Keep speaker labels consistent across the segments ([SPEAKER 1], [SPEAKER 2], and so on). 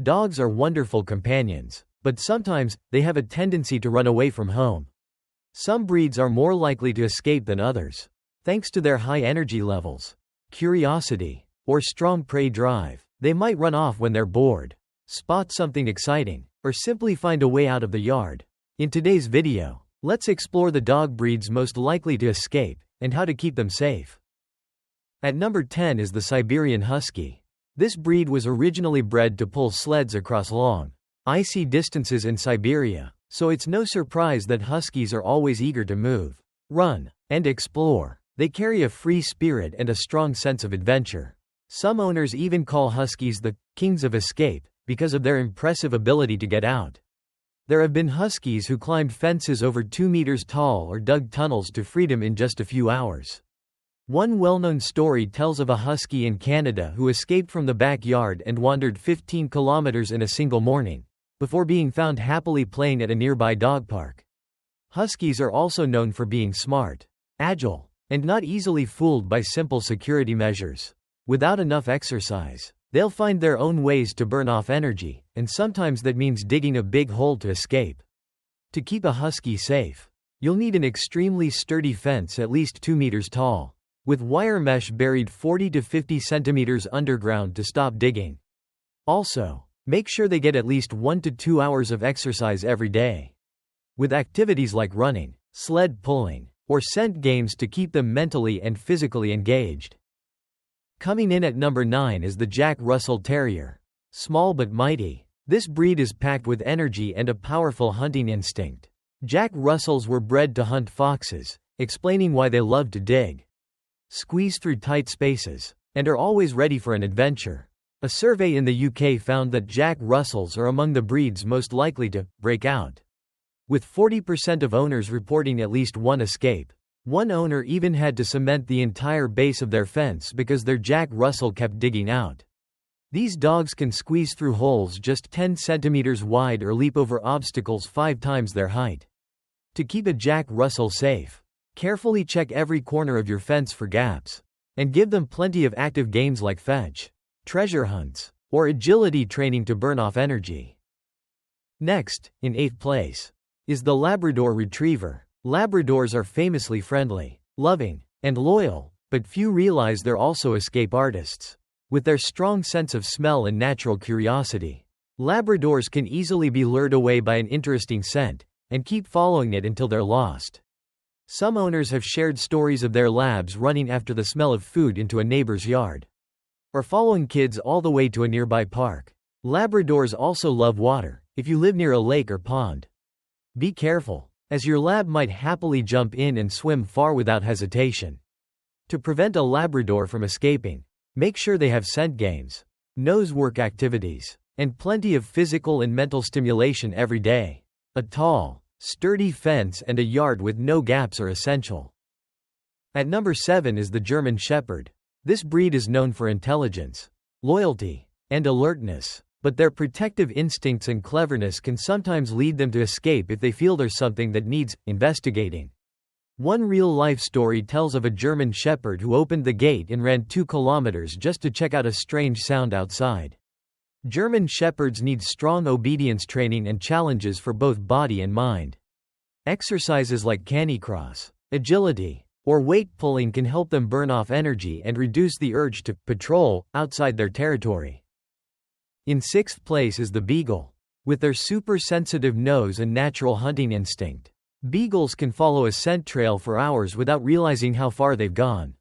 [SPEAKER 1] Dogs are wonderful companions, but sometimes they have a tendency to run away from home. Some breeds are more likely to escape than others, thanks to their high energy levels, curiosity, or strong prey drive. They might run off when they're bored, spot something exciting, or simply find a way out of the yard. In today's video, let's explore the dog breeds most likely to escape, and how to keep them safe. At number 10 is the Siberian Husky. This breed was originally bred to pull sleds across long, icy distances in Siberia, so it's no surprise that Huskies are always eager to move, run, and explore. They carry a free spirit and a strong sense of adventure. Some owners even call Huskies the kings of escape because of their impressive ability to get out. There have been Huskies who climbed fences over 2 meters tall or dug tunnels to freedom in just a few hours. One well-known story tells of a Husky in Canada who escaped from the backyard and wandered 15 kilometers in a single morning, before being found happily playing at a nearby dog park. Huskies are also known for being smart, agile, and not easily fooled by simple security measures. Without enough exercise, they'll find their own ways to burn off energy, and sometimes that means digging a big hole to escape. To keep a Husky safe, you'll need an extremely sturdy fence at least 2 meters tall, with wire mesh buried 40 to 50 centimeters underground to stop digging. Also, make sure they get at least 1 to 2 hours of exercise every day, with activities like running, sled pulling, or scent games to keep them mentally and physically engaged. Coming in at number 9 is the Jack Russell Terrier. Small but mighty, this breed is packed with energy and a powerful hunting instinct. Jack Russells were bred to hunt foxes, explaining why they love to dig, squeeze through tight spaces, and are always ready for an adventure. A survey in the UK found that Jack Russells are among the breeds most likely to break out, with 40% of owners reporting at least one escape. One owner even had to cement the entire base of their fence because their Jack Russell kept digging out. These dogs can squeeze through holes just 10 centimeters wide or leap over obstacles 5 times their height. To keep a Jack Russell safe, carefully check every corner of your fence for gaps, and give them plenty of active games like fetch, treasure hunts, or agility training to burn off energy. Next, in 8th place, is the Labrador Retriever. Labradors are famously friendly, loving, and loyal, but few realize they're also escape artists. With their strong sense of smell and natural curiosity, Labradors can easily be lured away by an interesting scent, and keep following it until they're lost. Some owners have shared stories of their labs running after the smell of food into a neighbor's yard, or following kids all the way to a nearby park. Labradors also love water, if you live near a lake or pond. Be careful, as your lab might happily jump in and swim far without hesitation. To prevent a Labrador from escaping, make sure they have scent games, nose work activities, and plenty of physical and mental stimulation every day. A tall, sturdy fence and a yard with no gaps are essential. At number 7 is the German Shepherd. This breed is known for intelligence, loyalty, and alertness, but their protective instincts and cleverness can sometimes lead them to escape if they feel there's something that needs investigating. One real-life story tells of a German Shepherd who opened the gate and ran 2 kilometers just to check out a strange sound outside. German Shepherds need strong obedience training and challenges for both body and mind. Exercises like canicross, agility, or weight pulling can help them burn off energy and reduce the urge to patrol outside their territory. In 6th place is the Beagle. With their super-sensitive nose and natural hunting instinct, Beagles can follow a scent trail for hours without realizing how far they've gone.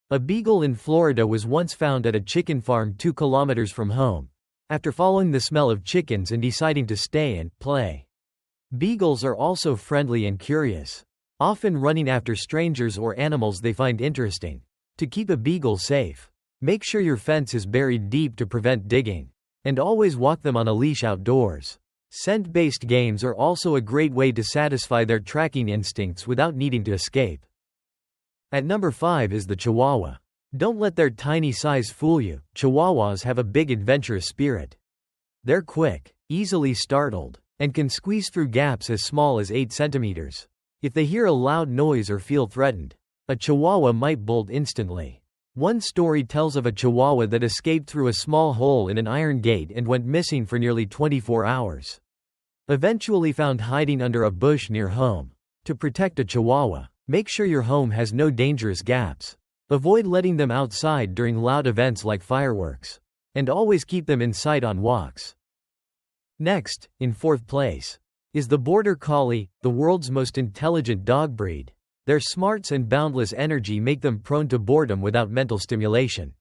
[SPEAKER 1] A Beagle in Florida was once found at a chicken farm 2 kilometers from home, after following the smell of chickens and deciding to stay and play. Beagles are also friendly and curious, often running after strangers or animals they find interesting. To keep a Beagle safe, make sure your fence is buried deep to prevent digging, and always walk them on a leash outdoors. Scent-based games are also a great way to satisfy their tracking instincts without needing to escape. At number 5 is the Chihuahua. Don't let their tiny size fool you. Chihuahuas have a big adventurous spirit. They're quick, easily startled, and can squeeze through gaps as small as 8 centimeters. If they hear a loud noise or feel threatened, a Chihuahua might bolt instantly. One story tells of a Chihuahua that escaped through a small hole in an iron gate and went missing for nearly 24 hours. Eventually found hiding under a bush near home. To protect a Chihuahua, make sure your home has no dangerous gaps. Avoid letting them outside during loud events like fireworks. And always keep them in sight on walks. Next, in fourth place, is the Border Collie, the world's most intelligent dog breed. Their smarts and boundless energy make them prone to boredom without mental stimulation.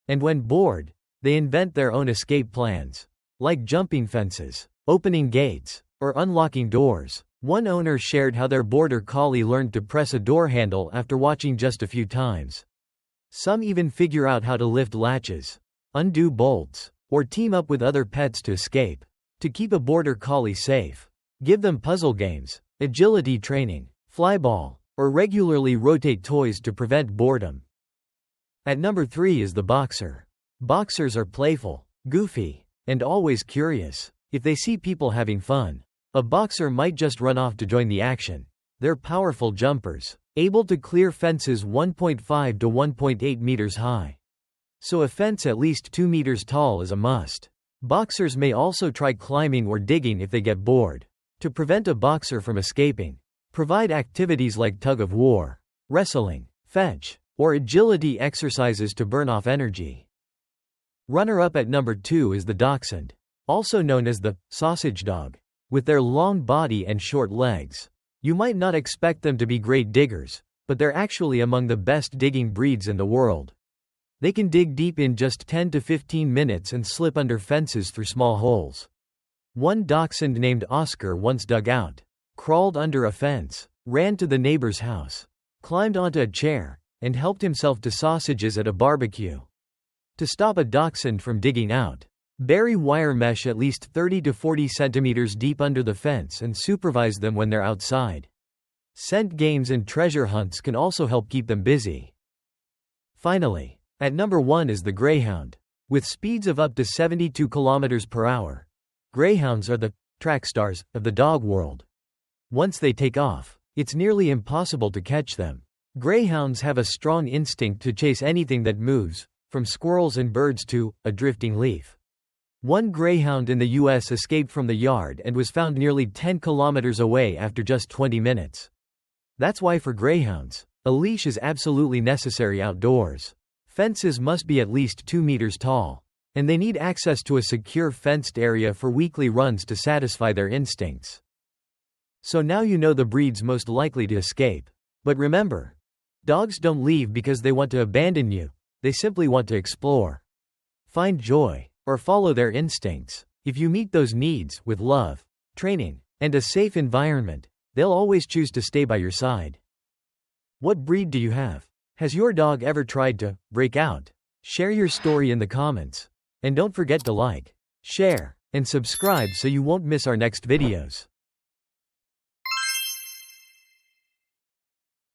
[SPEAKER 1] And when bored, they invent their own escape plans, like jumping fences, opening gates, or unlocking doors. One owner shared how their Border Collie learned to press a door handle after watching just a few times. Some even figure out how to lift latches, undo bolts, or team up with other pets to escape. To keep a Border Collie safe, give them puzzle games, agility training, flyball, or regularly rotate toys to prevent boredom. At number 3 is the Boxer. Boxers are playful, goofy, and always curious. If they see people having fun, a Boxer might just run off to join the action. They're powerful jumpers, able to clear fences 1.5 to 1.8 meters high. So a fence at least 2 meters tall is a must. Boxers may also try climbing or digging if they get bored. To prevent a Boxer from escaping, provide activities like tug-of-war, wrestling, fetch, or agility exercises to burn off energy. Runner-up at number 2 is the Dachshund, also known as the sausage dog. With their long body and short legs, you might not expect them to be great diggers, but they're actually among the best digging breeds in the world. They can dig deep in just 10 to 15 minutes and slip under fences through small holes. One Dachshund named Oscar once dug out, crawled under a fence, ran to the neighbor's house, climbed onto a chair, and helped himself to sausages at a barbecue. To stop a Dachshund from digging out, bury wire mesh at least 30 to 40 centimeters deep under the fence and supervise them when they're outside. Scent games and treasure hunts can also help keep them busy. Finally, at number 1 is the Greyhound. With speeds of up to 72 kilometers per hour, Greyhounds are the track stars of the dog world. Once they take off, it's nearly impossible to catch them. Greyhounds have a strong instinct to chase anything that moves, from squirrels and birds to a drifting leaf. One Greyhound in the US escaped from the yard and was found nearly 10 kilometers away after just 20 minutes. That's why for Greyhounds, a leash is absolutely necessary outdoors. Fences must be at least 2 meters tall, and they need access to a secure fenced area for weekly runs to satisfy their instincts. So now you know the breeds most likely to escape. But remember, dogs don't leave because they want to abandon you, they simply want to explore, find joy, or follow their instincts. If you meet those needs with love, training, and a safe environment, they'll always choose to stay by your side. What breed do you have? Has your dog ever tried to break out? Share your story in the comments. And don't forget to like, share, and subscribe so you won't miss our next videos.